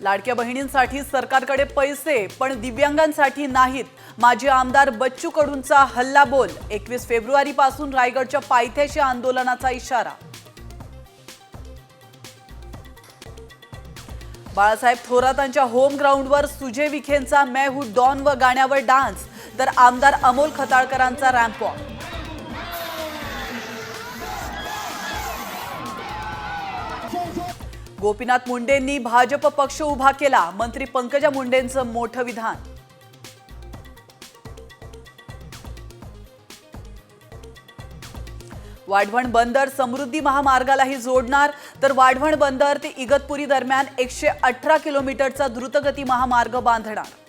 लाडक्या बहिणींसाठी सरकारकडे पैसे पण दिव्यांगांसाठी नाहीत. माजी आमदार बच्चू कडूंचा हल्लाबोल. 21 फेब्रुवारीपासून रायगडच्या पायथ्याशी आंदोलनाचा इशारा. बाळासाहेब थोरातांच्या होम ग्राउंडवर सुजय विखेंचा मैं हूं डॉन व गाण्यावर डान्स, तर आमदार अमोल खताळकरांचा रॅम्प वॉक. गोपीनाथ मुंडेंनी भाजप पक्ष उभा केला. मंत्री पंकजा मुंडेंचं मोठं विधान. वाढवण बंदर समृद्धी महामार्गालाही जोडणार, तर वाढवण बंदर ते इगतपुरी दरम्यान 118 किलोमीटरचा द्रुतगती महामार्ग बांधणार.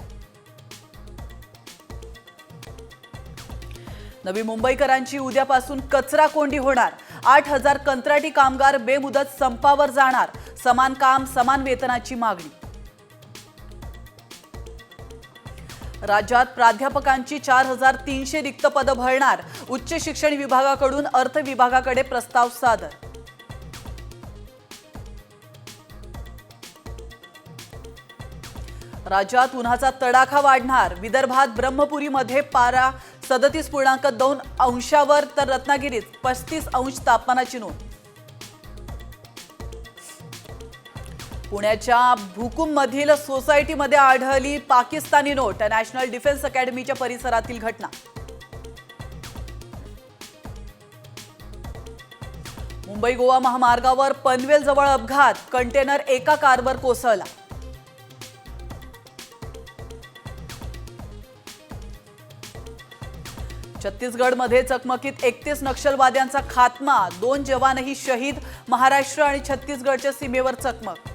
नवी मुंबईकरांची उद्यापासून कचरा कोंडी होणार. 8,000 कंत्राटी कामगार बेमुदत संपावर जाणार. समान काम समान वेतनाची मागणी. राज्यात प्राध्यापकांची 4,300 रिक्त पदं भरणार. उच्च शिक्षण विभागाकडून अर्थ विभागाकडे प्रस्ताव सादर. राज्यात उन्हाचा तडाखा वाढणार. विदर्भात ब्रह्मपुरीमध्ये पारा 37.2 अंशावर, तर रत्नागिरीत 35 अंश तापमानाची नोंद. पुण्याच्या भुकुममधील सोसायटीमध्ये आढळली पाकिस्तानी नोट. नॅशनल डिफेन्स अकॅडमीच्या परिसरातील घटना. मुंबई गोवा महामार्गावर पनवेल जवळ अपघात. कंटेनर एका कारवर कोसळला. छत्तीसगडमध्ये चकमकीत 31 नक्षलवाद्यांचा खात्मा. 2 जवानही शहीद. महाराष्ट्र आणि छत्तीसगडच्या सीमेवर चकमक.